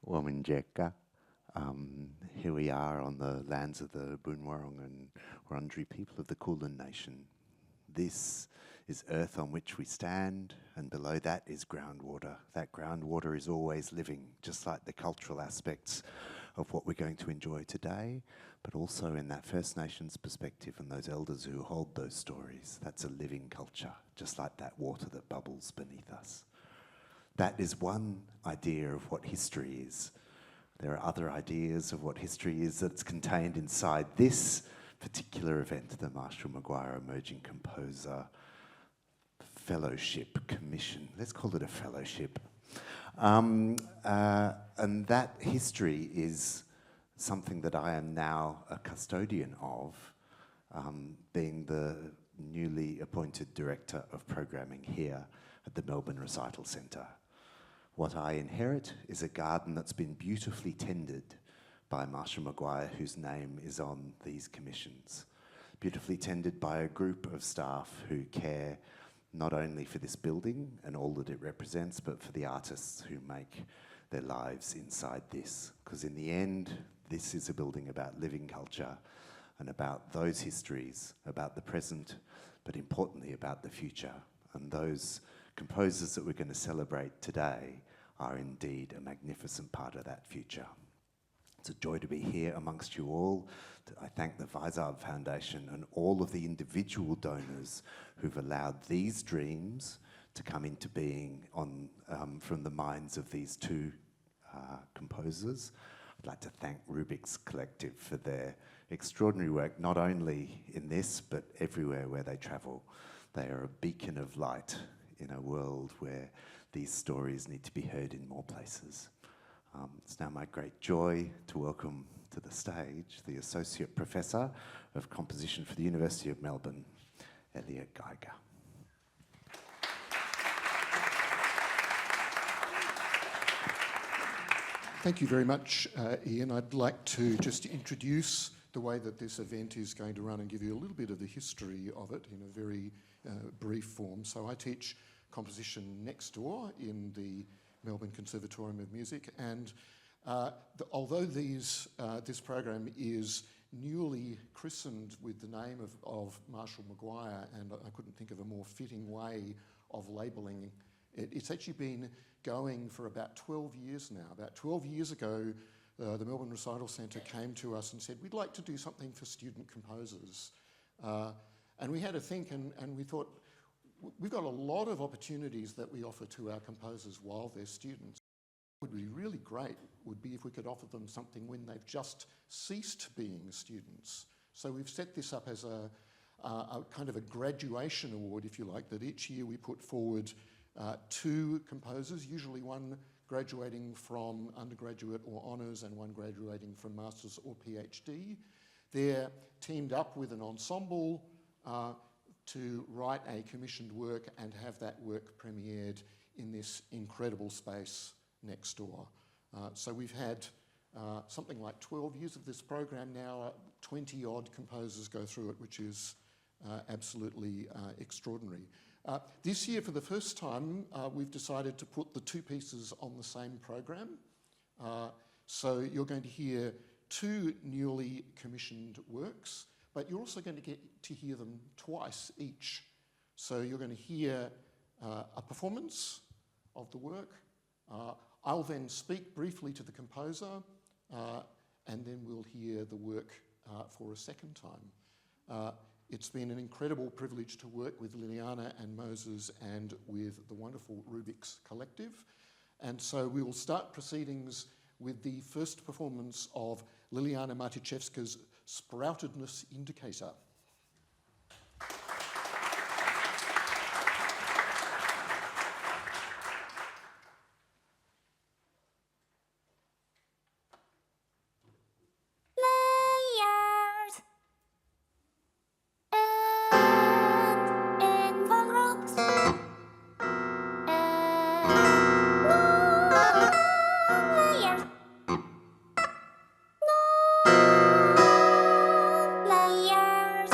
Matičevska. Here we are on the lands of the Boonwurrung and Wurundjeri people of the Kulin Nation. This is earth on which we stand, and below that is groundwater. That groundwater is always living, just like the cultural aspects of what we're going to enjoy today, but also in that First Nations perspective and those elders who hold those stories. That's a living culture, just like that water that bubbles beneath us. That is one idea of what history is. There are other ideas of what history is that's contained inside this particular event, the Marshall McGuire Emerging Composer Fellowship Commission. Let's call it a fellowship. And that history is something that I am now a custodian of, being the newly appointed Director of Programming here at the Melbourne Recital Centre. What I inherit is a garden that's been beautifully tended by Marshall McGuire, whose name is on these commissions. Beautifully tended by a group of staff who care not only for this building and all that it represents, but for the artists who make their lives inside this. Because in the end, this is a building about living culture and about those histories, about the present, but importantly about the future. And those composers that we're going to celebrate today are indeed a magnificent part of that future. It's a joy to be here amongst you all. I thank the Vizard Foundation and all of the individual donors who've allowed these dreams to come into being from the minds of these two composers. I'd like to thank Rubiks Collective for their extraordinary work, not only in this, but everywhere where they travel. They are a beacon of light in a world where these stories need to be heard in more places. It's now my great joy to welcome to the stage the Associate Professor of Composition for the University of Melbourne, Elliot Geiger. Thank you very much, Ian. I'd like to just introduce the way that this event is going to run and give you a little bit of the history of it in a very brief form. So I teach composition next door in the Melbourne Conservatorium of Music, and although this program is newly christened with the name of Marshall McGuire, and I couldn't think of a more fitting way of labelling it, it's actually been going for about 12 years now. About 12 years ago, the Melbourne Recital Centre came to us and said, we'd like to do something for student composers. And we had to think, and we thought, we've got a lot of opportunities that we offer to our composers while they're students. What would be really great would be if we could offer them something when they've just ceased being students. So we've set this up as a kind of a graduation award, if you like, that each year we put forward two composers, usually one graduating from undergraduate or honours and one graduating from master's or PhD. They're teamed up with an ensemble to write a commissioned work and have that work premiered in this incredible space next door. So we've had something like 12 years of this program now, 20 odd composers go through it, which is absolutely extraordinary. This year, for the first time, we've decided to put the two pieces on the same program. So you're going to hear two newly commissioned works, but you're also going to get to hear them twice each. So you're going to hear a performance of the work. I'll then speak briefly to the composer, and then we'll hear the work for a second time. It's been an incredible privilege to work with Lilijana and Moses and with the wonderful Rubiks Collective. And so we will start proceedings with the first performance of Lilijana Matičevska's Sproutedness Indicator. Layers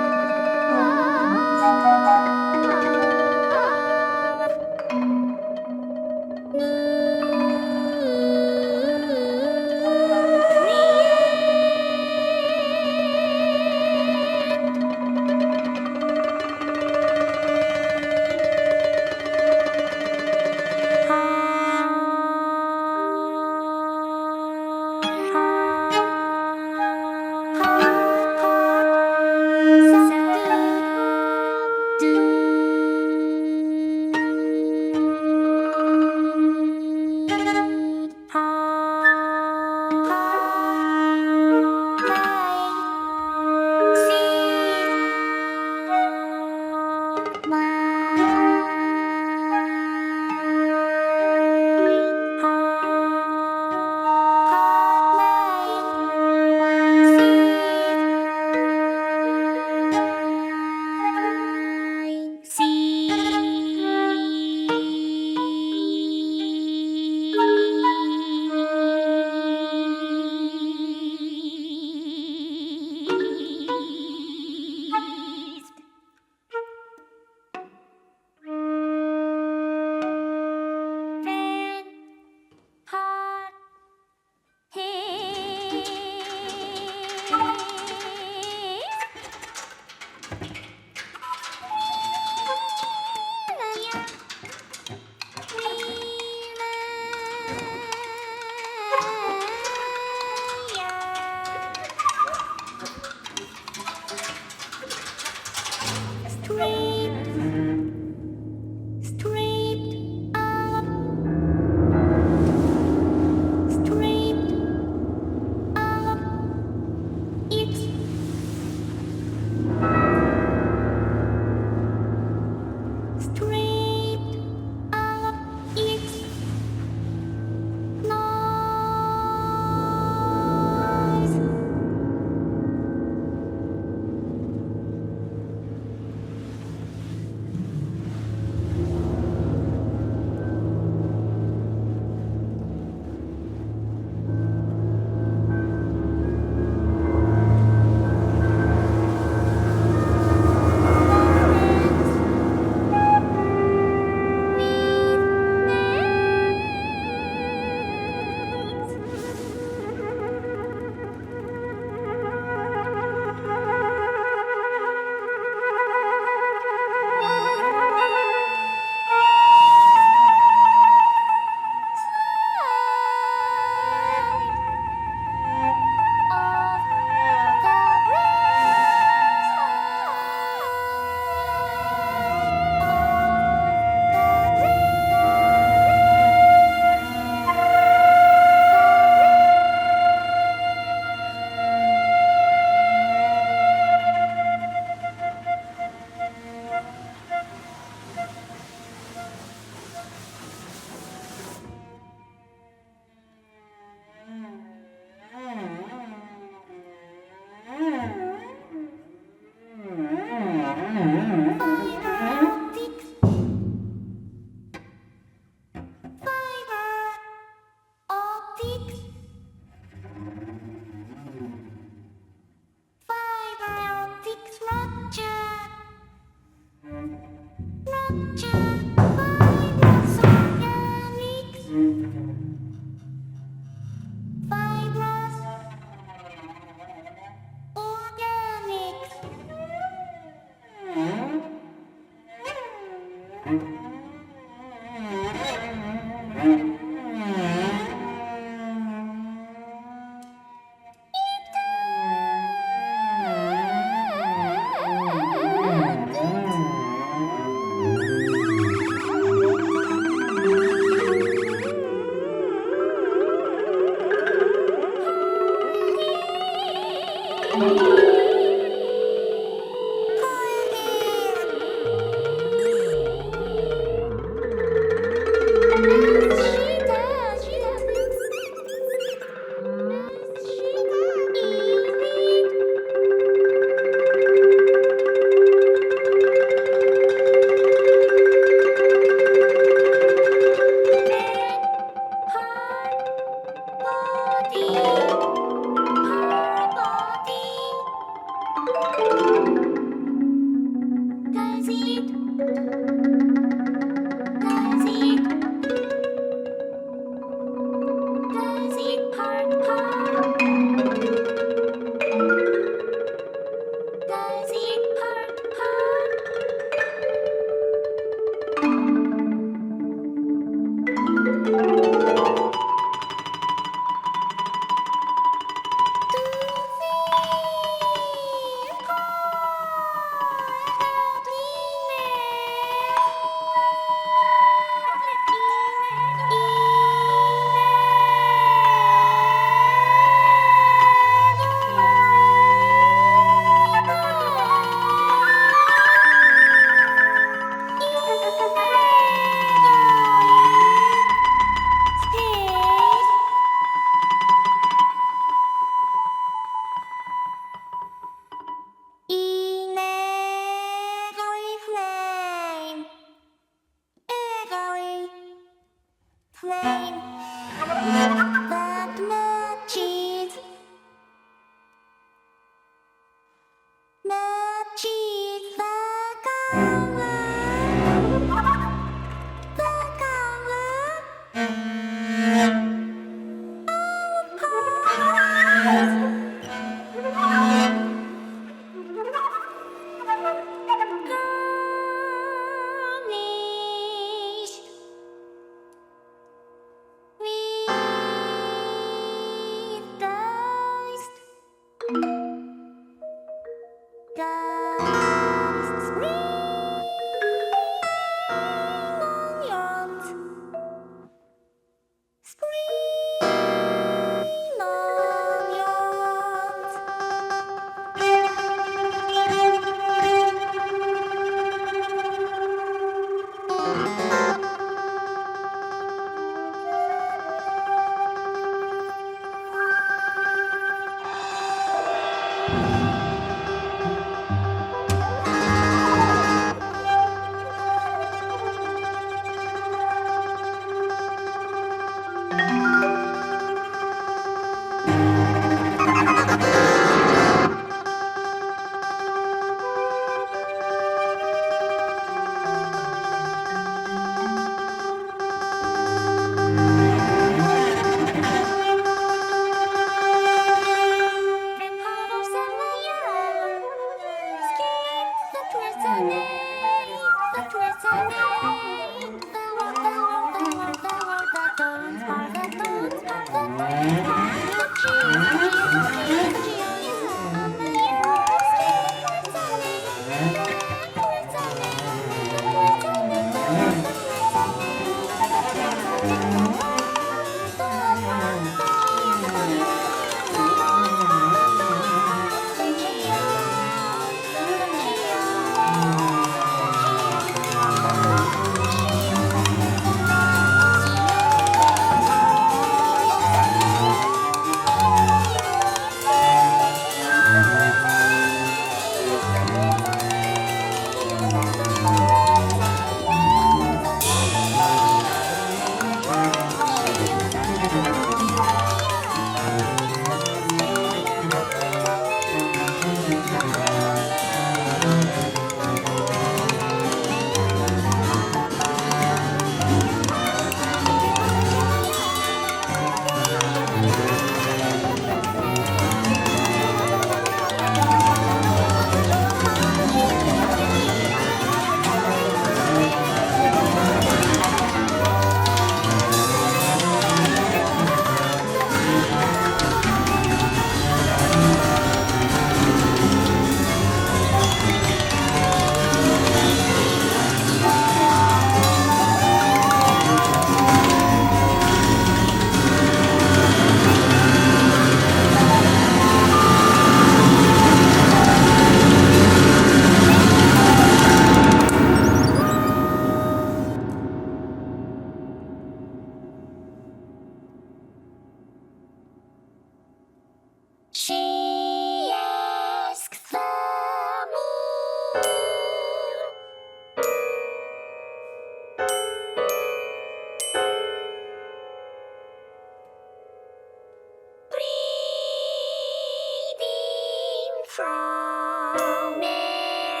From every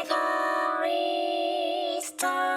star,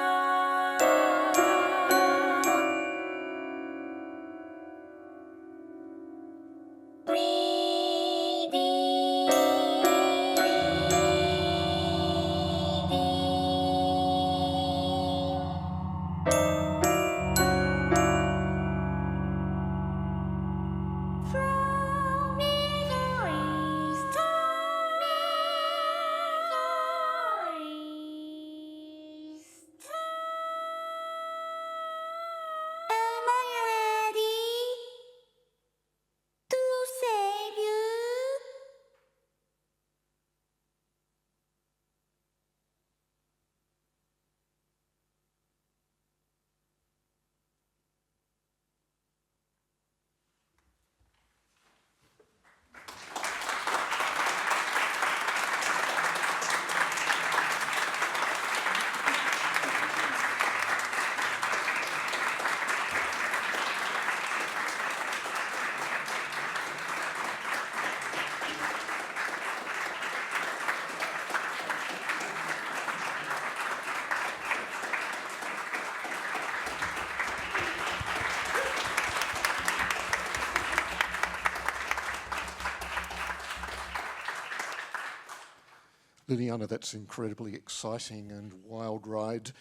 Lilijana, that's incredibly exciting and wild ride.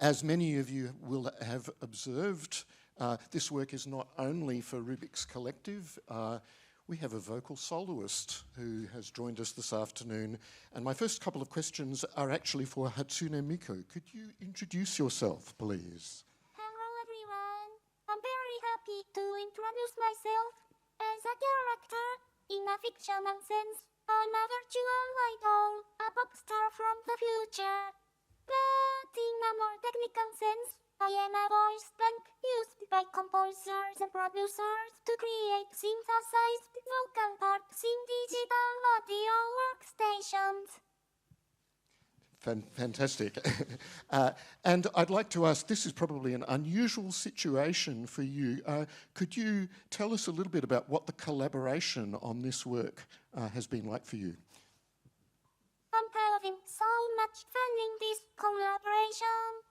As many of you will have observed, this work is not only for Rubiks Collective. We have a vocal soloist who has joined us this afternoon. And my first couple of questions are actually for Hatsune Miku. Could you introduce yourself, please? Hello everyone. I'm very happy to introduce myself as a character in a fictional sense. I'm a virtual idol, a pop star from the future. But in a more technical sense, I am a voice bank used by composers and producers to create synthesized vocal parts in digital audio workstations. Fantastic. And I'd like to ask, this is probably an unusual situation for you. Could you tell us a little bit about what the collaboration on this work has been like for you? I'm having so much fun in this collaboration,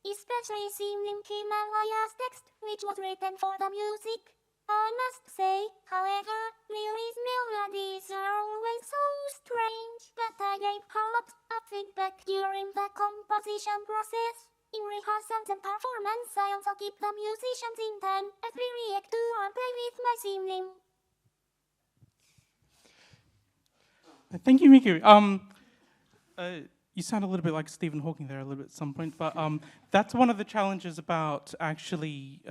especially singing Himalaya's text, which was written for the music. I must say, however, Lily's melodies are always so strange that I gave her lots of feedback during the composition process. In rehearsals and performance, I also keep the musicians in time as we react to and play with my singing. Thank you, Miku. You sound a little bit like Stephen Hawking there a little bit at some point, but that's one of the challenges about actually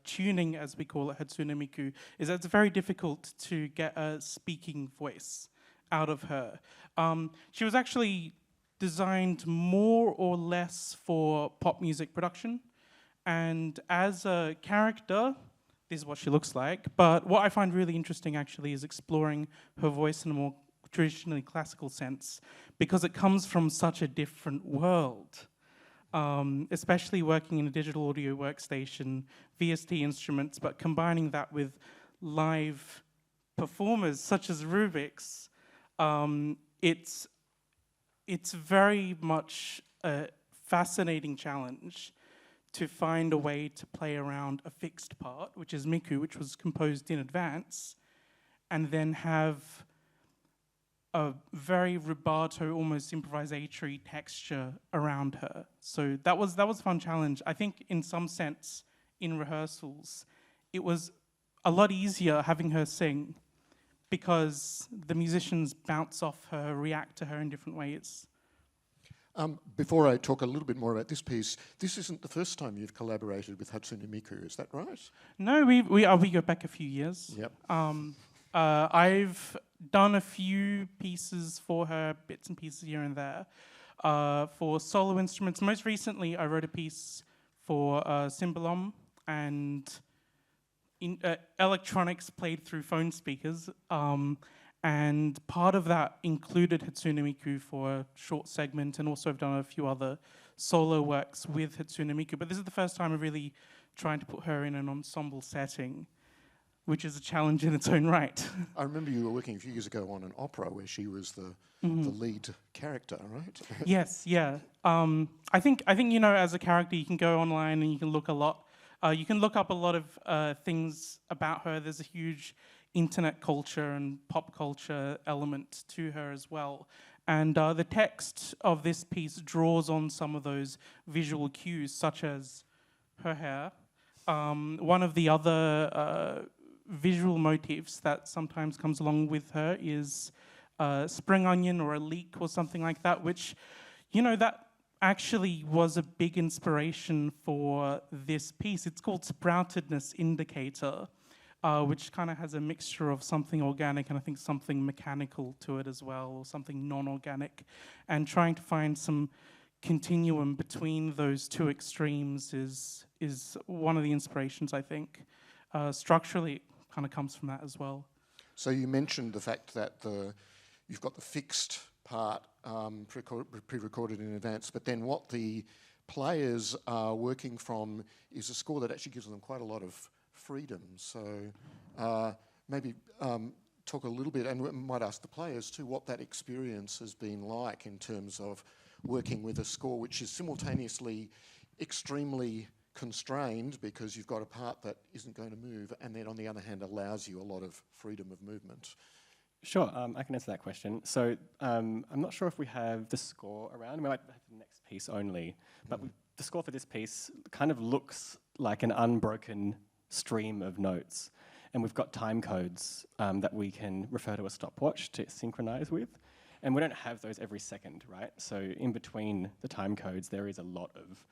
tuning, as we call it, Hatsune Miku, is that it's very difficult to get a speaking voice out of her. She was actually designed more or less for pop music production, and as a character, this is what she looks like, but what I find really interesting actually is exploring her voice in a more traditionally classical sense, because it comes from such a different world. Especially working in a digital audio workstation, VST instruments, but combining that with live performers such as Rubiks, it's very much a fascinating challenge to find a way to play around a fixed part, which is Miku, which was composed in advance, and then have a very rubato, almost improvisatory texture around her. So that was a fun challenge. I think in some sense, in rehearsals, it was a lot easier having her sing because the musicians bounce off her, react to her in different ways. Before I talk a little bit more about this piece, this isn't the first time you've collaborated with Hatsune Miku, is that right? No, we go back a few years. Yep. I've done a few pieces for her, bits and pieces here and there, for solo instruments. Most recently, I wrote a piece for Cymbalom and electronics played through phone speakers. And part of that included Hatsune Miku for a short segment, and also I've done a few other solo works with Hatsune Miku. But this is the first time I'm really trying to put her in an ensemble setting. which is a challenge in its own right. I remember you were working a few years ago on an opera where she was the lead character, right? Yes, yeah. I think as a character you can go online and you can look a lot. You can look up a lot of things about her. There's a huge internet culture and pop culture element to her as well. And the text of this piece draws on some of those visual cues, such as her hair. One of the other visual motifs that sometimes comes along with her is spring onion or a leek or something like that, which, that actually was a big inspiration for this piece. It's called Sproutedness Indicator, which kind of has a mixture of something organic and I think something mechanical to it as well, or something non-organic, and trying to find some continuum between those two extremes is one of the inspirations, I think. Structurally, it kind of comes from that as well. So you mentioned the fact that you've got the fixed part pre-recorded in advance, but then what the players are working from is a score that actually gives them quite a lot of freedom. So maybe talk a little bit, and we might ask the players too, what that experience has been like in terms of working with a score which is simultaneously extremely constrained because you've got a part that isn't going to move, and then on the other hand allows you a lot of freedom of movement. Sure, I can answer that question. So I'm not sure if we have the score around. We might have the next piece only, but the score for this piece kind of looks like an unbroken stream of notes, and we've got time codes that we can refer to a stopwatch to synchronize with, and we don't have those every second, right? So in between the time codes there is a lot of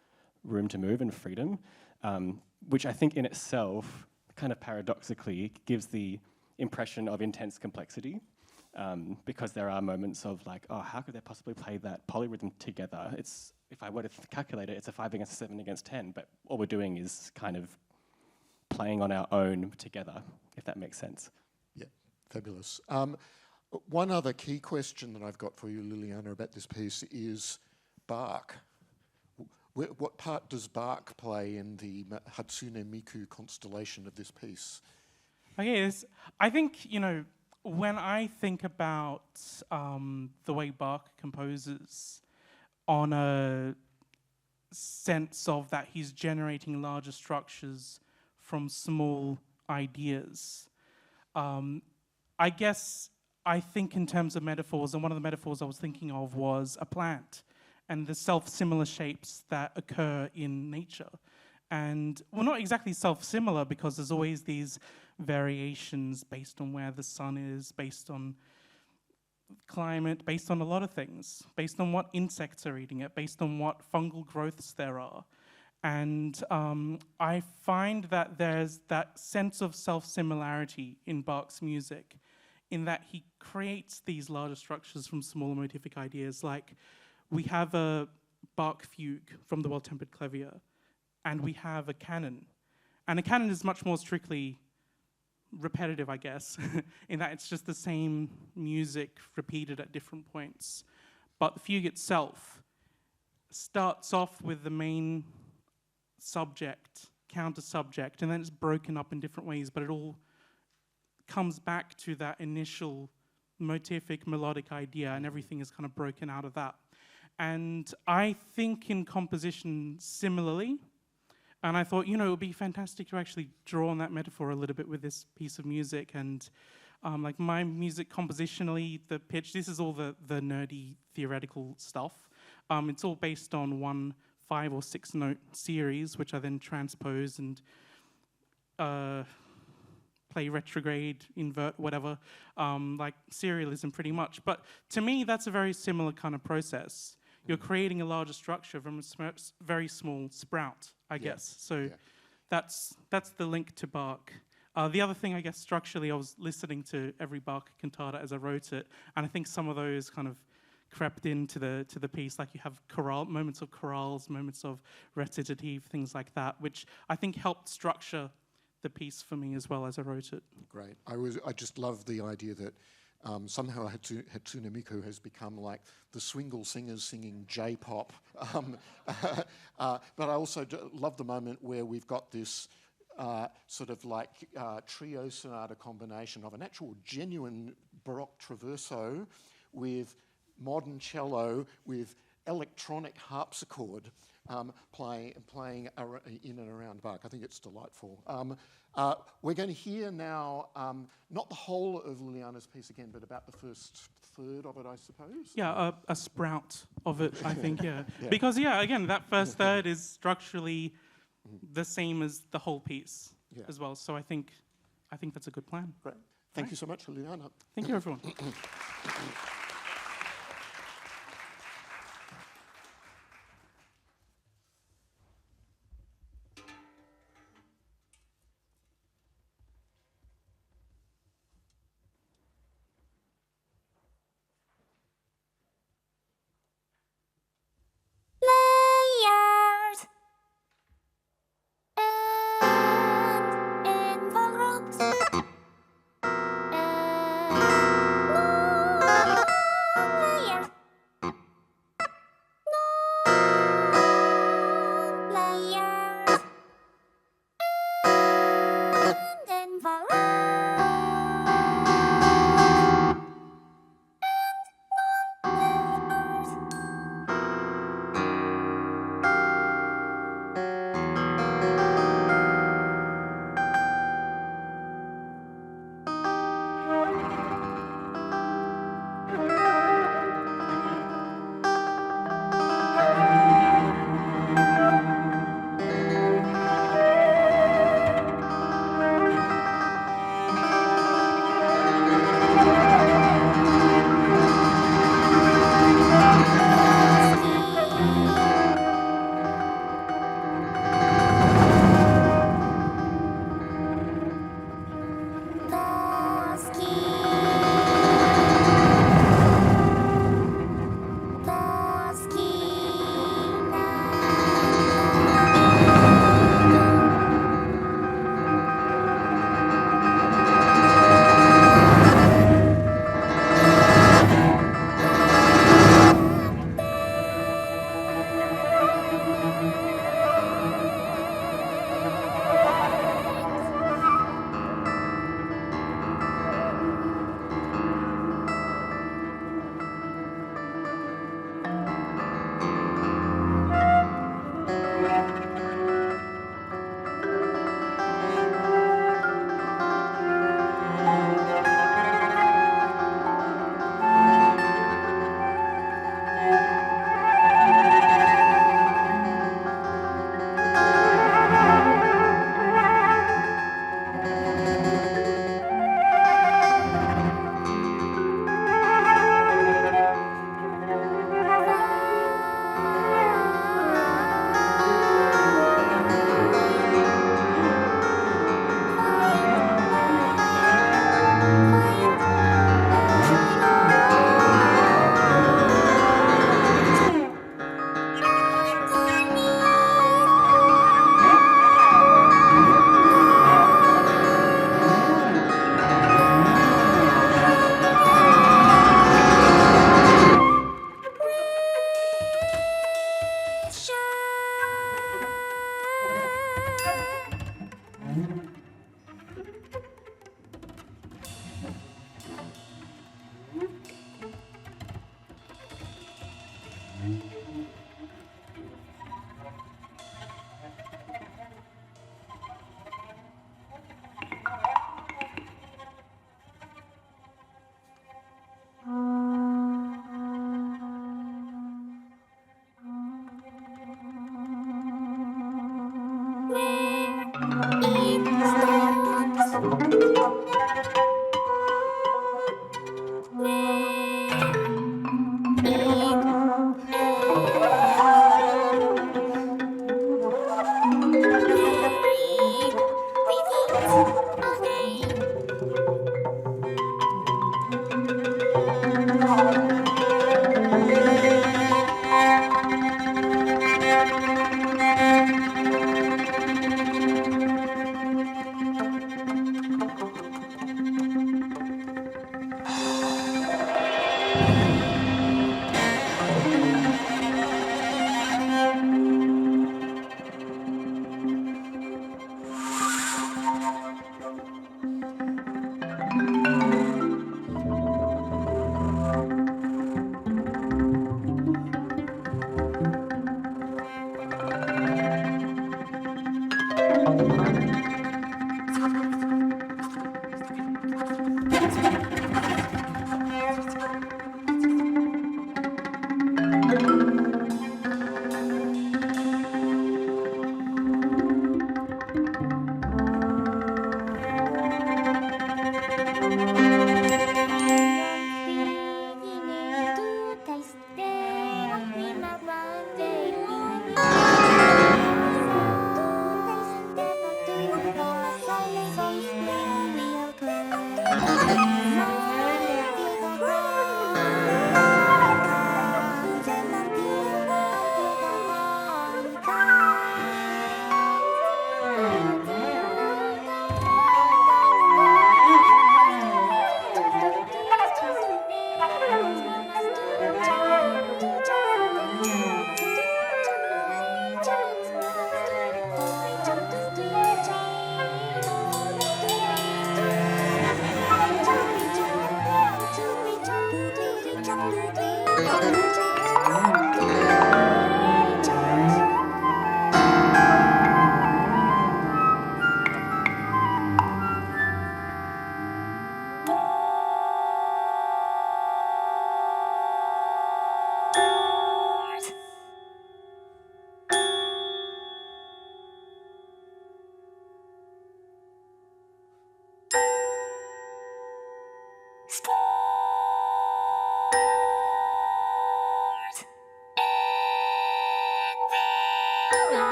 room to move and freedom, which I think in itself kind of paradoxically gives the impression of intense complexity, because there are moments of like, oh, how could they possibly play that polyrhythm together? It's, if I were to calculate it, it's a 5 against 7 against 10, but all we're doing is kind of playing on our own together, if that makes sense. Yeah, fabulous. One other key question that I've got for you, Lilijana, about this piece is Bach. What part does Bach play in the Hatsune Miku constellation of this piece? Okay, I think, when I think about the way Bach composes on a sense of that he's generating larger structures from small ideas, I guess I think in terms of metaphors, and one of the metaphors I was thinking of was a plant and the self-similar shapes that occur in nature. And, well, not exactly self-similar, because there's always these variations based on where the sun is, based on climate, based on a lot of things, based on what insects are eating it, based on what fungal growths there are. And I find that there's that sense of self-similarity in Bach's music, in that he creates these larger structures from smaller motivic ideas. Like, we have a Bach fugue from the Well-Tempered Clavier, and we have a canon. And a canon is much more strictly repetitive, I guess, in that it's just the same music repeated at different points. But the fugue itself starts off with the main subject, counter-subject, and then it's broken up in different ways, but it all comes back to that initial motivic, melodic idea, and everything is kind of broken out of that. And I think in composition similarly, and I thought, it would be fantastic to actually draw on that metaphor a little bit with this piece of music. And like my music compositionally, the pitch, this is all the nerdy theoretical stuff. It's all based on one 5 or 6 note series, which I then transpose and play retrograde, invert, whatever, like serialism pretty much. But to me, that's a very similar kind of process. You're creating a larger structure from a very small sprout, I guess. So that's the link to Bach. The other thing, I guess, structurally, I was listening to every Bach cantata as I wrote it, and I think some of those kind of crept into the piece. Like you have moments of chorales, moments of recitative, things like that, which I think helped structure the piece for me as well as I wrote it. Great. I just love the idea that somehow Hatsune Miku has become like the swingle singers singing J-pop. But I also love the moment where we've got this sort of like trio sonata combination of an actual genuine Baroque traverso with modern cello with electronic harpsichord playing in and around Bach. I think it's delightful. We're going to hear now not the whole of Lilijana's piece again, but about the first third of it, I suppose. Yeah, a sprout of it, I think, yeah. Because, again, that first third is structurally the same as the whole piece as well. So I think that's a good plan. Great. Thank you so much, Lilijana. Thank you, everyone. Layers and envelopes and layers, layers and envelopes.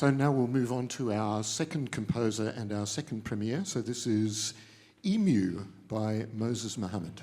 So now we'll move on to our second composer and our second premiere. So this is Emu by Moses Mohammed.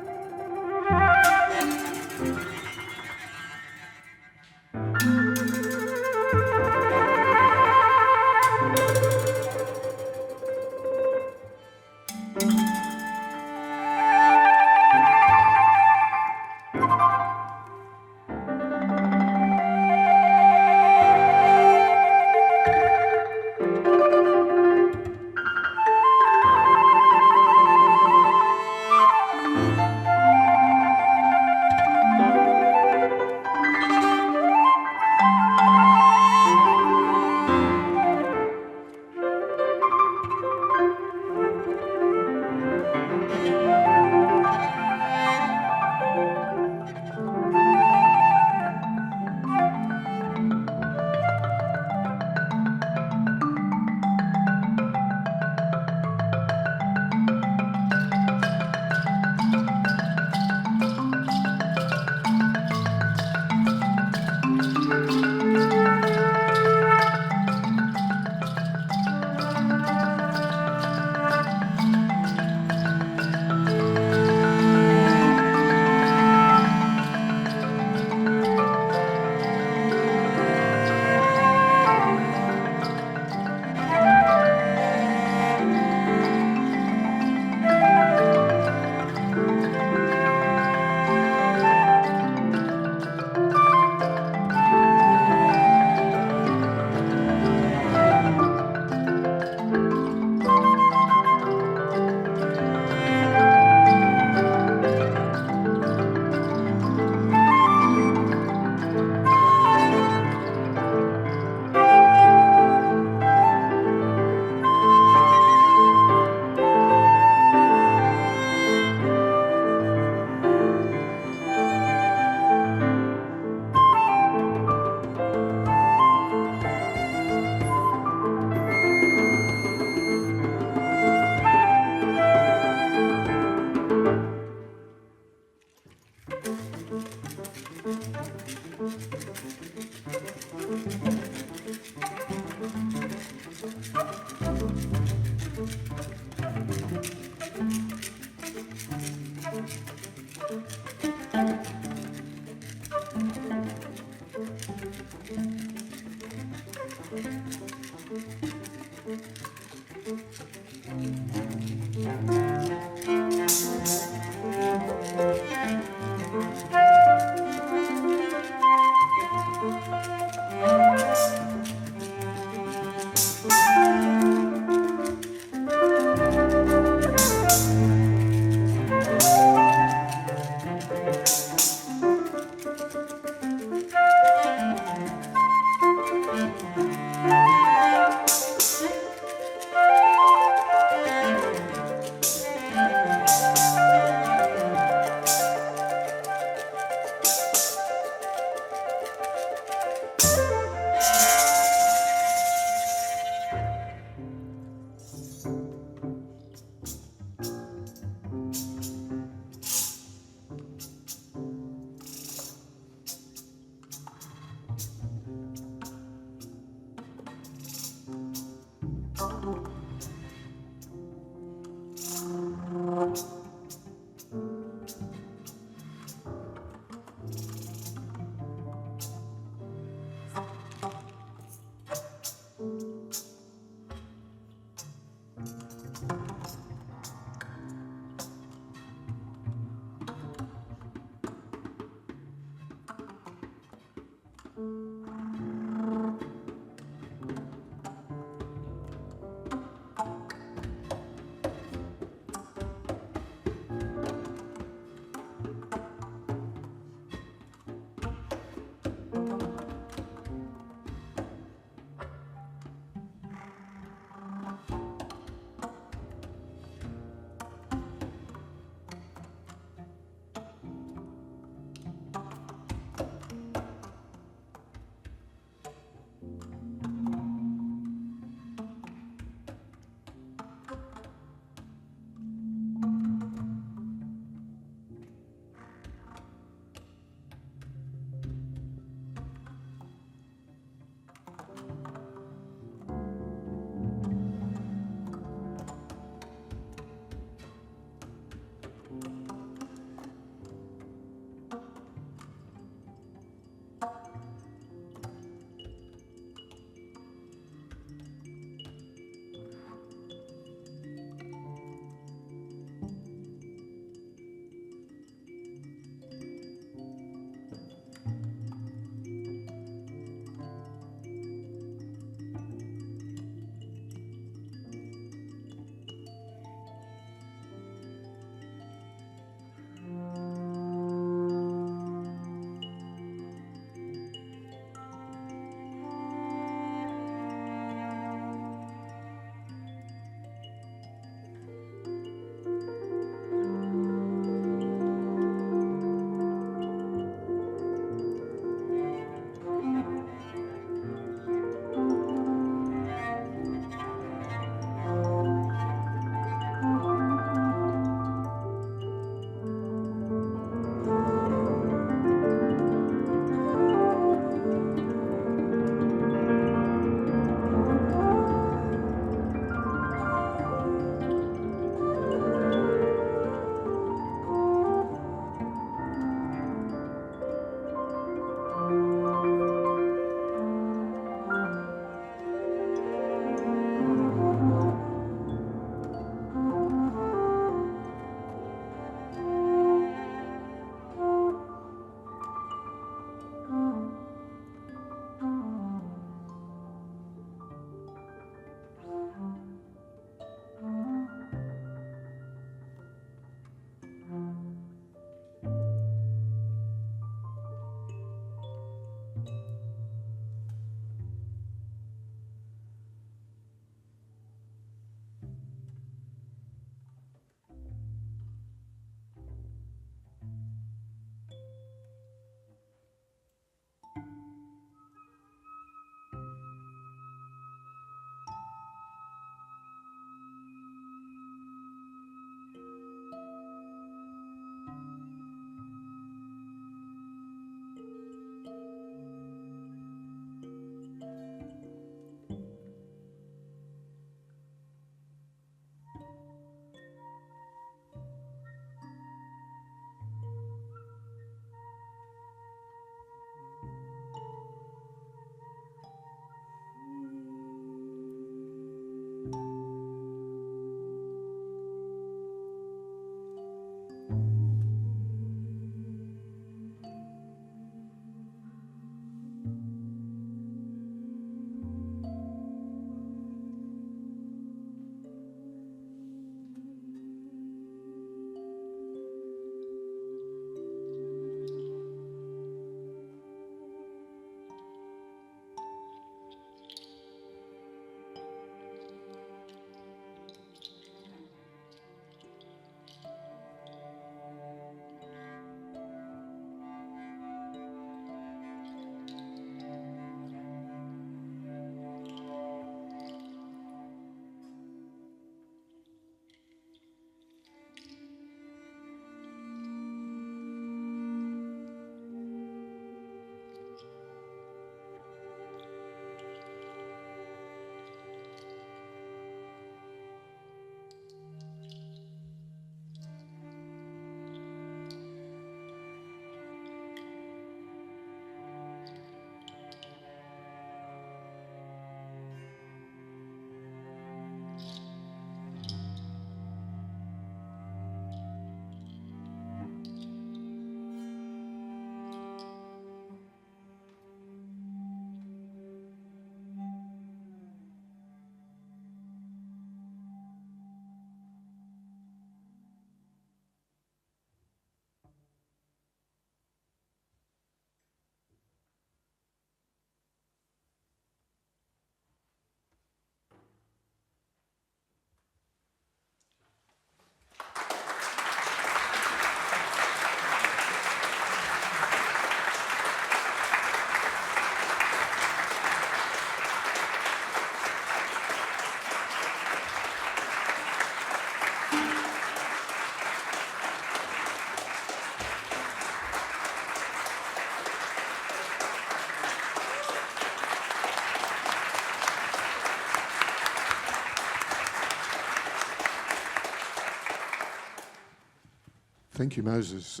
Thank you, Moses.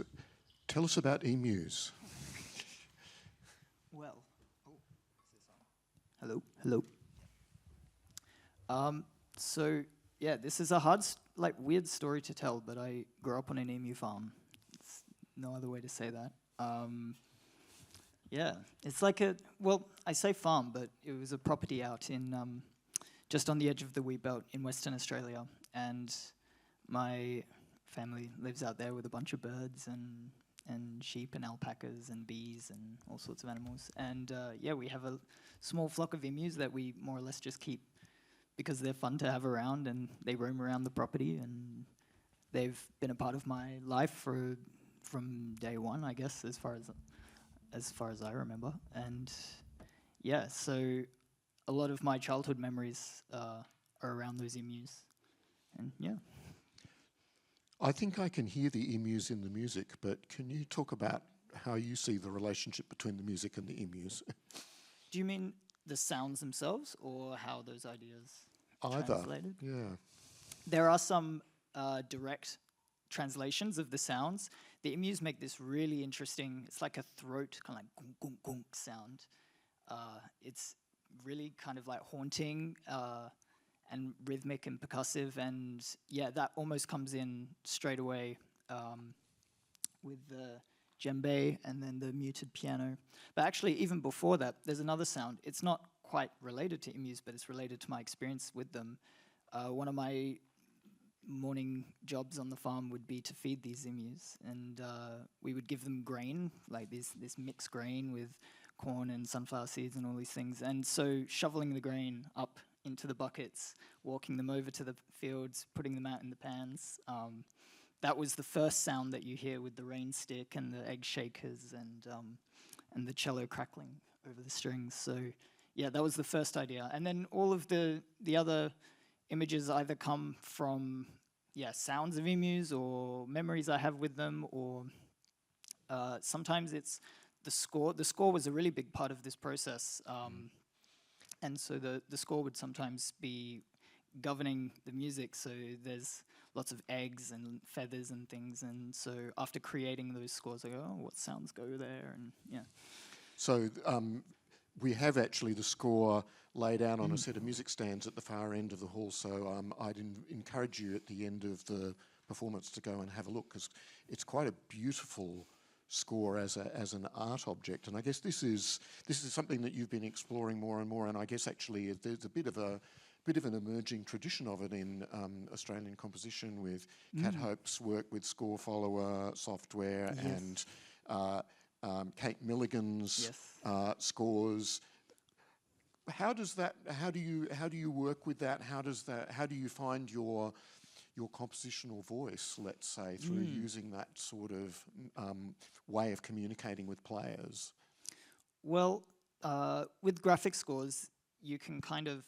Tell us about emus. Well, hello, hello. So yeah, this is a hard, weird story to tell, but I grew up on an emu farm. It's no other way to say that. Yeah, it's like I say farm, but it was a property out in, just on the edge of the wheat belt in Western Australia. And my family lives out there with a bunch of birds and sheep and alpacas and bees and all sorts of animals. And yeah, we have a small flock of emus that we more or less just keep because they're fun to have around and they roam around the property, and they've been a part of my life from day one, I guess, as far as I remember. And yeah, so a lot of my childhood memories are around those emus. And yeah. I think I can hear the emus in the music, but can you talk about how you see the relationship between the music and the emus? Do you mean the sounds themselves, or how those ideas Either. translated? Yeah. There are some direct translations of the sounds. The emus make this really interesting, it's like a throat, kind of like gunk, gunk, gunk sound. It's really kind of like haunting and rhythmic and percussive, and yeah, that almost comes in straight away with the djembe and then the muted piano. But actually, even before that, there's another sound. It's not quite related to emus, but it's related to my experience with them. One of my morning jobs on the farm would be to feed these emus, and we would give them grain, like this mixed grain with corn and sunflower seeds and all these things. And so shoveling the grain up into the buckets, walking them over to the fields, putting them out in the pans, that was the first sound that you hear with the rain stick and the egg shakers and the cello crackling over the strings. So yeah, that was the first idea. And then all of the other images either come from sounds of emus or memories I have with them, or sometimes it's the score. The score was a really big part of this process. And so the score would sometimes be governing the music. So there's lots of eggs and feathers and things. And so after creating those scores, I go, oh, what sounds go there? And yeah. So we have actually the score laid out on a set of music stands at the far end of the hall. So I'd encourage you at the end of the performance to go and have a look, because it's quite a beautiful score as an art object. And I guess this is something that you've been exploring more and more. And I guess actually there's a bit of an emerging tradition of it in Australian composition, with Kat Hope's work with Score Follower software, Yes. and Kate Milligan's scores. How do you work with that? How do you find your compositional voice, let's say, through using that sort of way of communicating with players? Well, with graphic scores, you can kind of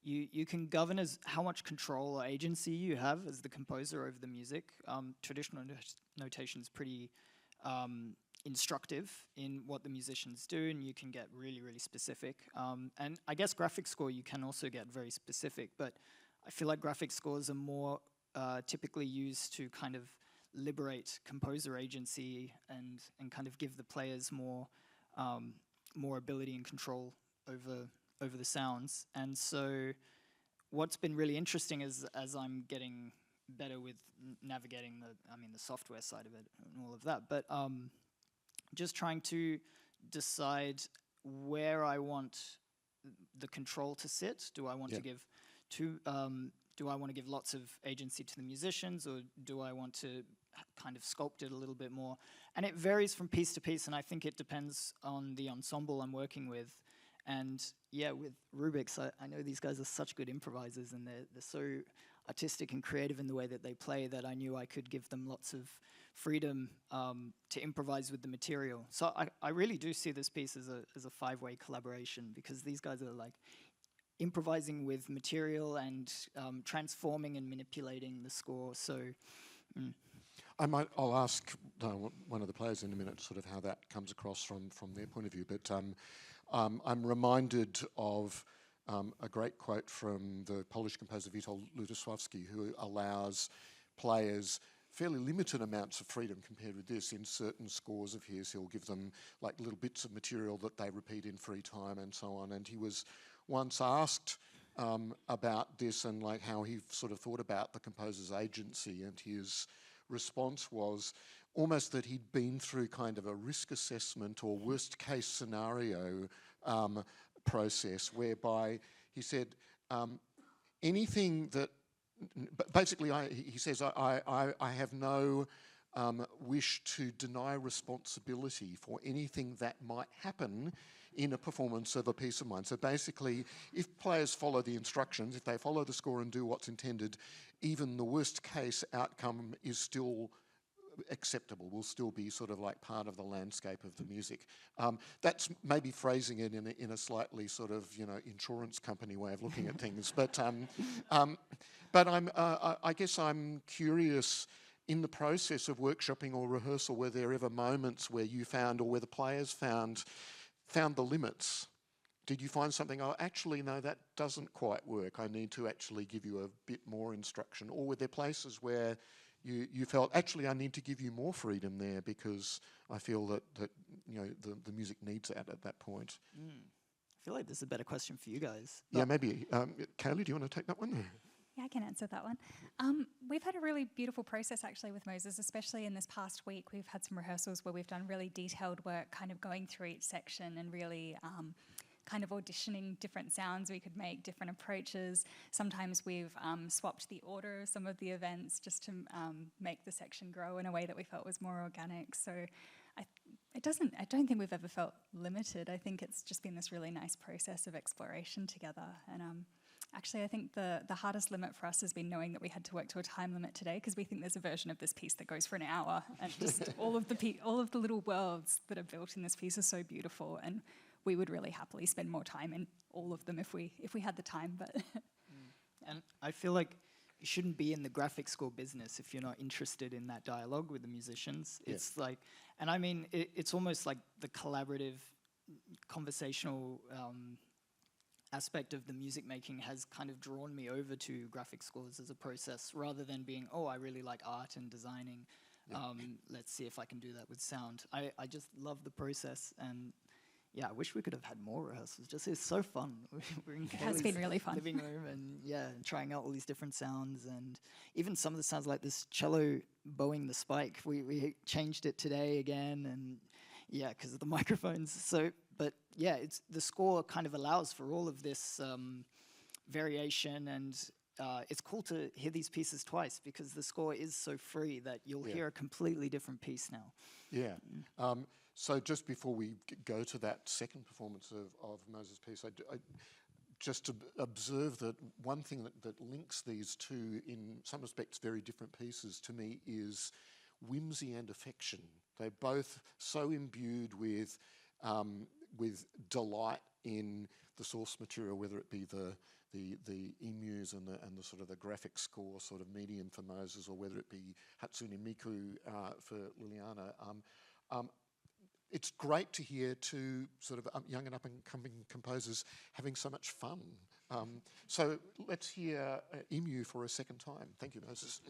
you can govern as how much control or agency you have as the composer over the music. Traditional notation is pretty instructive in what the musicians do, and you can get really, really specific. And I guess graphic score, you can also get very specific, but I feel like graphic scores are more typically used to kind of liberate composer agency and kind of give the players more ability and control over the sounds. And so what's been really interesting is, as I'm getting better with navigating the software side of it and all of that, but just trying to decide where I want the control to sit. Do I want to give do I want to give lots of agency to the musicians, or do I want to kind of sculpt it a little bit more? And it varies from piece to piece, and I think it depends on the ensemble I'm working with. And yeah, with Rubiks, I know these guys are such good improvisers, and they're so artistic and creative in the way that they play, that I knew I could give them lots of freedom to improvise with the material. So I really do see this piece as a five-way collaboration, because these guys are like improvising with material and transforming and manipulating the score. So I'll ask one of the players in a minute sort of how that comes across from their point of view, but I'm reminded of a great quote from the Polish composer Witold Lutosławski, who allows players fairly limited amounts of freedom compared with this. In certain scores of his, he'll give them like little bits of material that they repeat in free time and so on. And he was once asked about this and like how he sort of thought about the composer's agency, and his response was almost that he'd been through kind of a risk assessment or worst case scenario process, whereby he said anything that basically he says I have no wish to deny responsibility for anything that might happen in a performance of a piece of mine. So basically, if players follow the instructions, if they follow the score and do what's intended, even the worst case outcome is still acceptable, will still be sort of like part of the landscape of the music. That's maybe phrasing it in a slightly sort of, you know, insurance company way of looking at things. But I guess I'm curious, in the process of workshopping or rehearsal, were there ever moments where you found, or where the players found the limits? Did you find something, oh, actually, no, that doesn't quite work, I need to actually give you a bit more instruction? Or were there places where you felt, actually, I need to give you more freedom there because I feel that you know, the music needs that at that point? I feel like this is a better question for you guys. Yeah, maybe. Kaylee, do you want to take that one? Yeah, I can answer that one. We've had a really beautiful process actually with Moses, especially in this past week. We've had some rehearsals where we've done really detailed work, kind of going through each section and really kind of auditioning different sounds we could make, different approaches. Sometimes we've swapped the order of some of the events just to make the section grow in a way that we felt was more organic. So I don't think we've ever felt limited. I think it's just been this really nice process of exploration together. And actually, I think the hardest limit for us has been knowing that we had to work to a time limit today, because we think there's a version of this piece that goes for an hour, and just all of the little worlds that are built in this piece are so beautiful, and we would really happily spend more time in all of them if we had the time. But And I feel like you shouldn't be in the graphic score business if you're not interested in that dialogue with the musicians. Yeah. It's like, and I mean, it's almost like the collaborative, conversational aspect of the music making has kind of drawn me over to graphic scores as a process, rather than being, oh, I really like art and designing. Yeah. Let's see if I can do that with sound. I just love the process, and yeah, I wish we could have had more rehearsals. Just, it's so fun. We're in it has been really fun. Living room, and yeah, and trying out all these different sounds, and even some of the sounds like this cello bowing the spike. We changed it today again, and yeah, because of the microphones. So, but yeah, it's the score kind of allows for all of this variation, and it's cool to hear these pieces twice, because the score is so free that you'll hear a completely different piece now. Yeah. So just before we go to that second performance of Moses' piece, I just to observe that one thing that links these two, in some respects very different pieces, to me is whimsy and affection. They're both so imbued with delight in the source material, whether it be the emus and the sort of the graphic score sort of medium for Moses, or whether it be Hatsune Miku for Lilijana. It's great to hear two sort of young and up-and-coming composers having so much fun. So let's hear Emu for a second time. Thank you, Moses.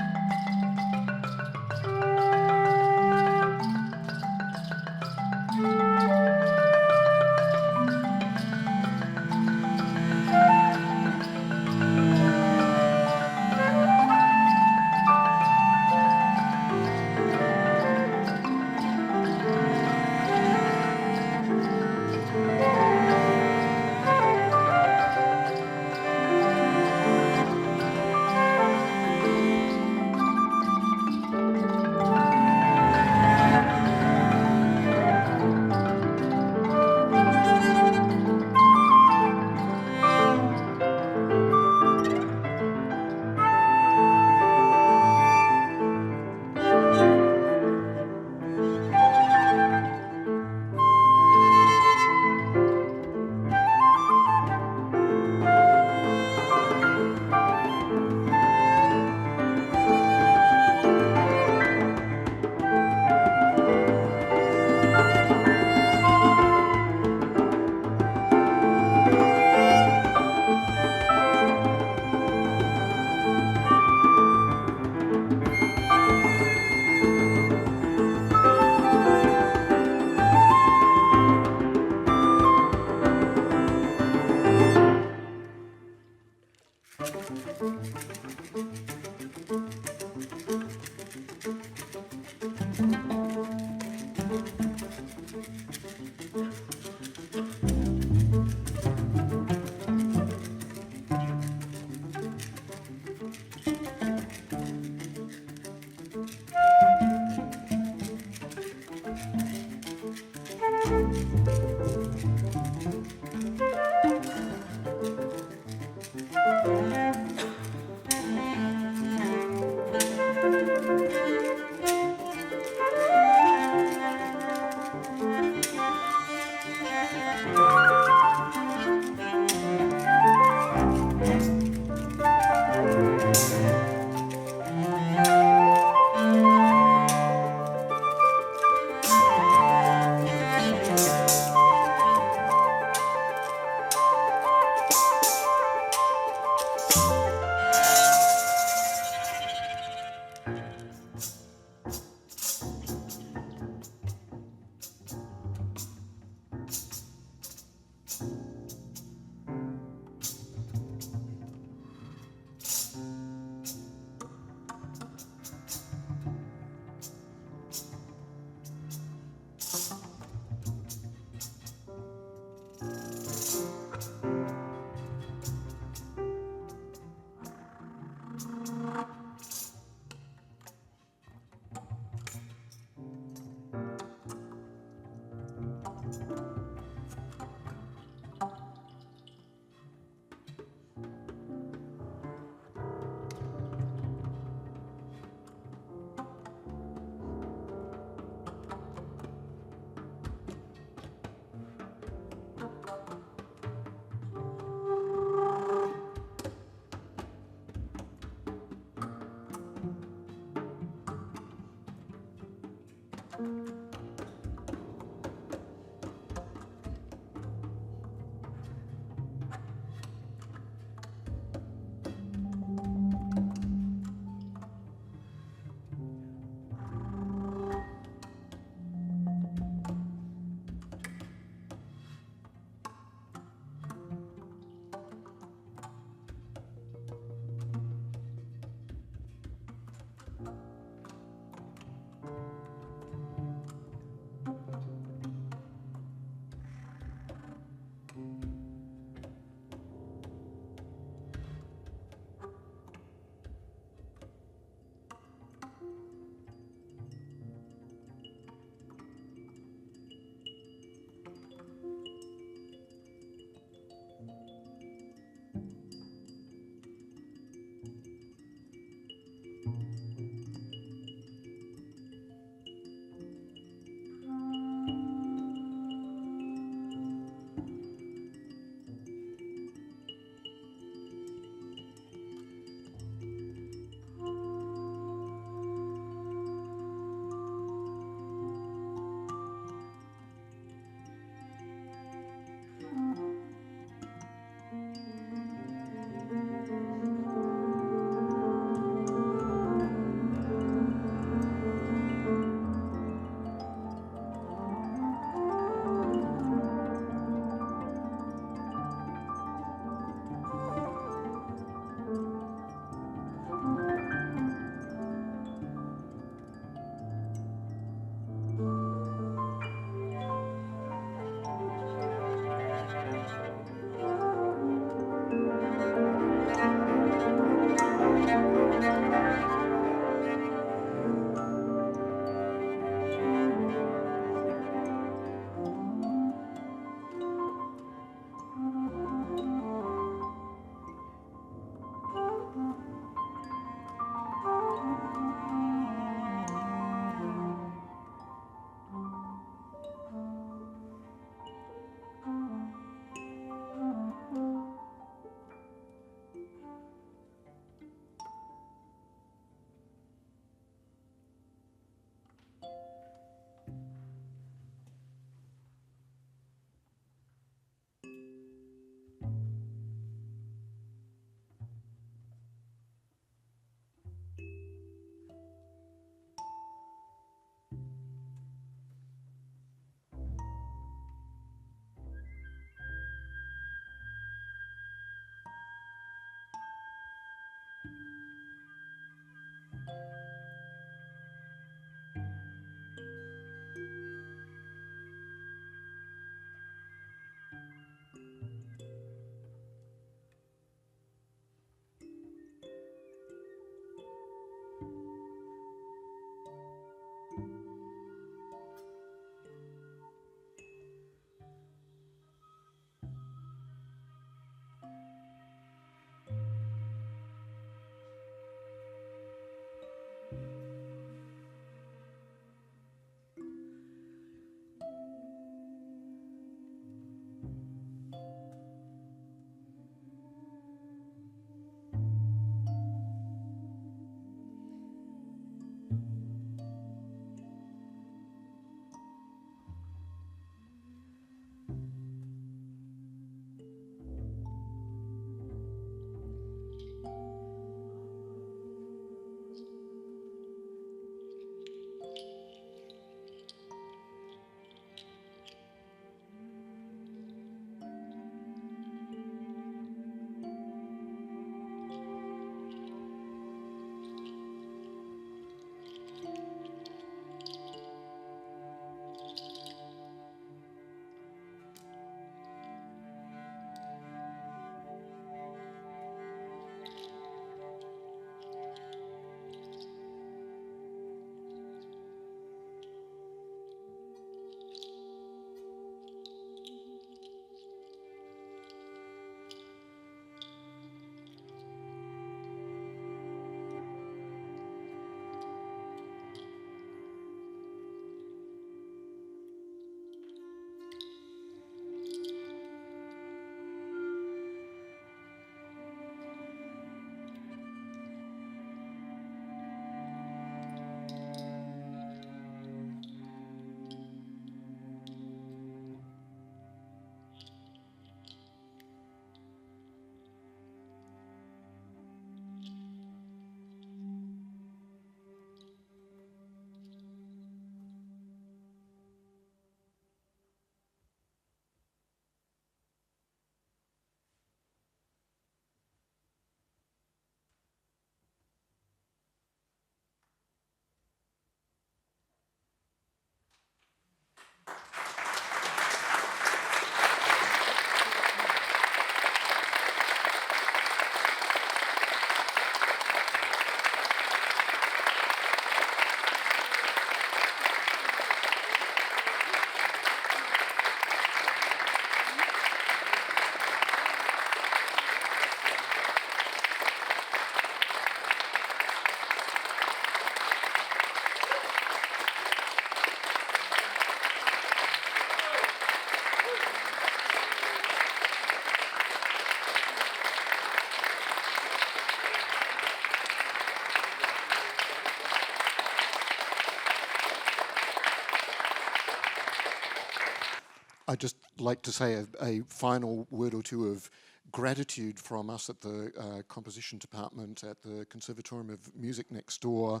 I'd just like to say a final word or two of gratitude from us at the Composition Department at the Conservatorium of Music next door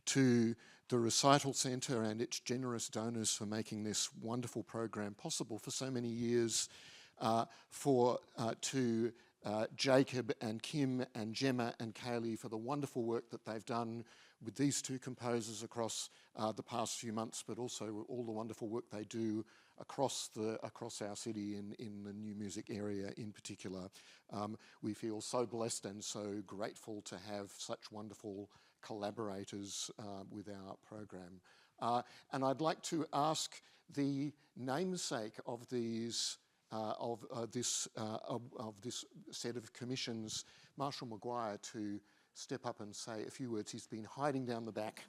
to the Recital Centre and its generous donors for making this wonderful program possible for so many years, to Jacob and Kim and Gemma and Kaylee for the wonderful work that they've done with these two composers across the past few months, but also all the wonderful work they do across our city in the new music area in particular. We feel so blessed and so grateful to have such wonderful collaborators with our program. And I'd like to ask the namesake of these of this set of commissions, Marshall McGuire, to step up and say a few words. He's been hiding down the back.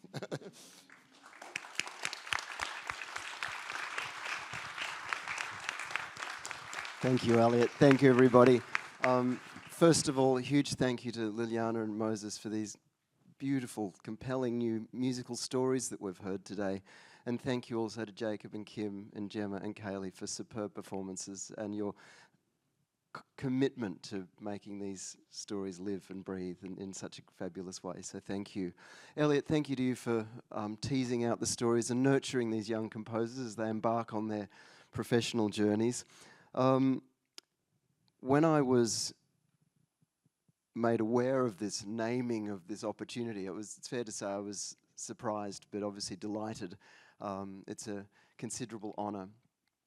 Thank you, Elliot. Thank you, everybody. First of all, a huge thank you to Lilijana and Moses for these beautiful, compelling new musical stories that we've heard today. And thank you also to Jacob and Kim and Gemma and Kaylee for superb performances and your commitment to making these stories live and breathe in such a fabulous way. So thank you. Elliot, thank you to you for teasing out the stories and nurturing these young composers as they embark on their professional journeys. When I was made aware of this naming of this opportunity, it's fair to say I was surprised, but obviously delighted. It's a considerable honour,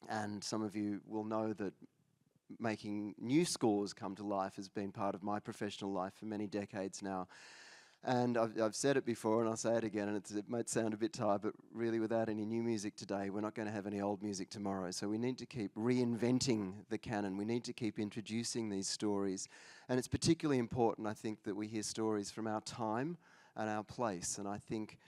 and some of you will know that making new scores come to life has been part of my professional life for many decades now. And I've said it before and I'll say it again, and it might sound a bit tired, but really without any new music today, we're not going to have any old music tomorrow. So we need to keep reinventing the canon. We need to keep introducing these stories. And it's particularly important, I think, that we hear stories from our time and our place. And I think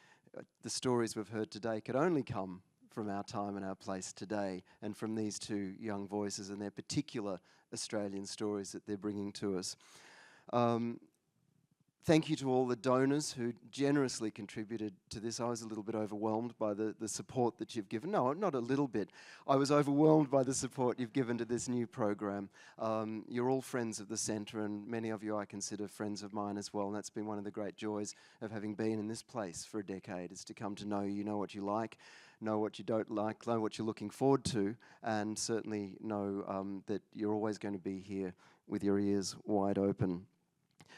the stories we've heard today could only come from our time and our place today, and from these two young voices and their particular Australian stories that they're bringing to us. Thank you to all the donors who generously contributed to this. I was a little bit overwhelmed by the support that you've given. No, not a little bit. I was overwhelmed by the support you've given to this new program. You're all friends of the centre, and many of you I consider friends of mine as well, and that's been one of the great joys of having been in this place for a decade, is to come to know you, know what you like, know what you don't like, know what you're looking forward to, and certainly know that you're always going to be here with your ears wide open.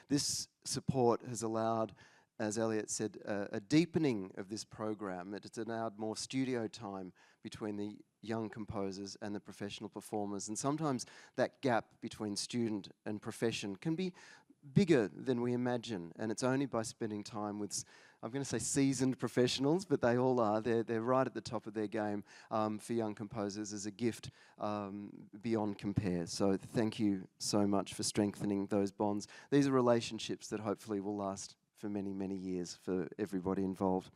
This support has allowed, as Elliot said, a deepening of this program. It's allowed more studio time between the young composers and the professional performers. And sometimes that gap between student and profession can be bigger than we imagine. And it's only by spending time with, I'm going to say seasoned professionals, but they all are. They're right at the top of their game for young composers as a gift beyond compare. So thank you so much for strengthening those bonds. These are relationships that hopefully will last for many, many years for everybody involved.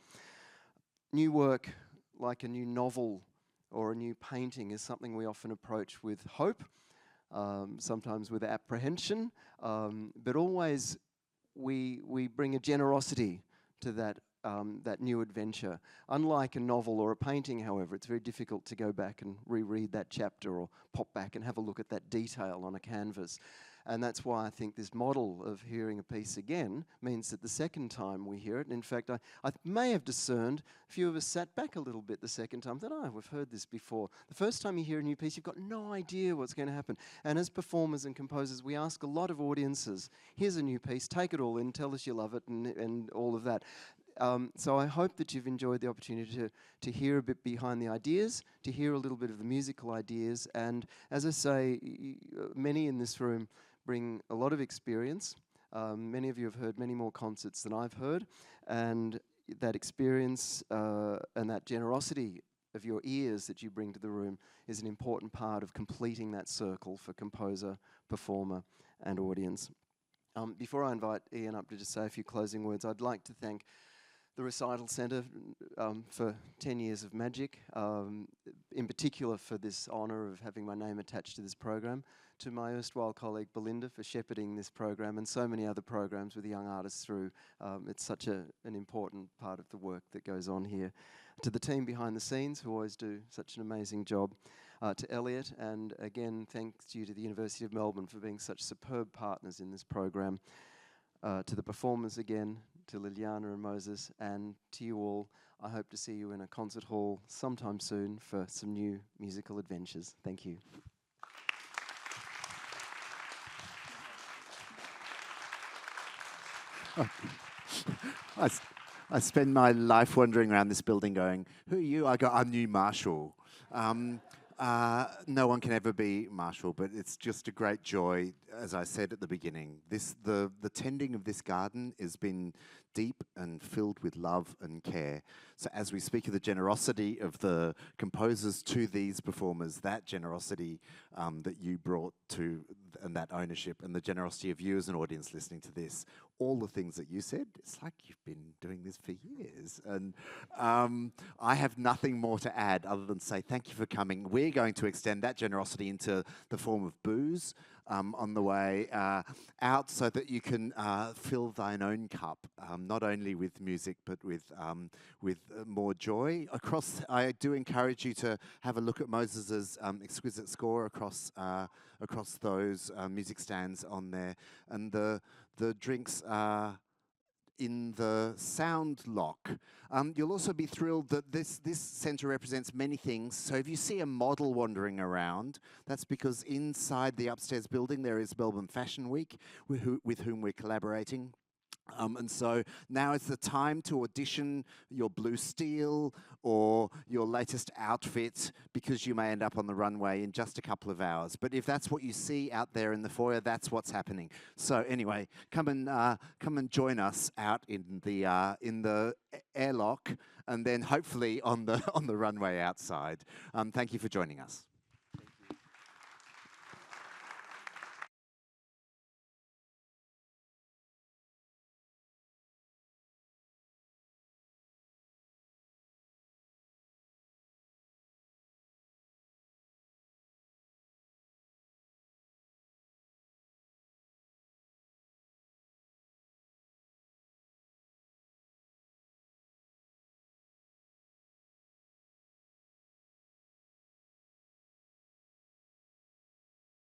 New work, like a new novel or a new painting, is something we often approach with hope, sometimes with apprehension, but always we bring a generosity to that new adventure. Unlike a novel or a painting, however, it's very difficult to go back and reread that chapter or pop back and have a look at that detail on a canvas. And that's why I think this model of hearing a piece again means that the second time we hear it, and in fact, I may have discerned, a few of us sat back a little bit the second time, thought, oh, we've heard this before. The first time you hear a new piece, you've got no idea what's going to happen. And as performers and composers, we ask a lot of audiences, here's a new piece, take it all in, tell us you love it, and all of that. So I hope that you've enjoyed the opportunity to hear a bit behind the ideas, to hear a little bit of the musical ideas, and as I say, many in this room bring a lot of experience. Many of you have heard many more concerts than I've heard, and that experience and that generosity of your ears that you bring to the room is an important part of completing that circle for composer, performer, and audience. Before I invite Ian up to just say a few closing words, I'd like to thank the Recital Centre for 10 years of magic, in particular for this honour of having my name attached to this program, to my erstwhile colleague Belinda for shepherding this program and so many other programs with young artists through. It's such an important part of the work that goes on here. To the team behind the scenes who always do such an amazing job. to Elliot, and again, thanks to you to the University of Melbourne for being such superb partners in this program. To the performers again, to Lilijana and Moses, and to you all, I hope to see you in a concert hall sometime soon for some new musical adventures. Thank you. I spend my life wandering around this building going, who are you? I go, I'm new Marshall. No one can ever be Marshall, but it's just a great joy, as I said at the beginning. The tending of this garden has been deep and filled with love and care. So as we speak of the generosity of the composers to these performers, that generosity that you brought to, and that ownership, and the generosity of you as an audience listening to this, all the things that you said, it's like you've been doing this for years. And I have nothing more to add other than say thank you for coming. We're going to extend that generosity into the form of booze on the way out, so that you can fill thine own cup, not only with music but with more joy. I do encourage you to have a look at Moses's exquisite score across those music stands on there, and the drinks are in the sound lock. You'll also be thrilled that this centre represents many things. So if you see a model wandering around, that's because inside the upstairs building there is Melbourne Fashion Week, with whom we're collaborating. And so now is the time to audition your blue steel or your latest outfit, because you may end up on the runway in just a couple of hours. But if that's what you see out there in the foyer, that's what's happening. So anyway, come and join us out in the airlock, and then hopefully on the runway outside. Thank you for joining us.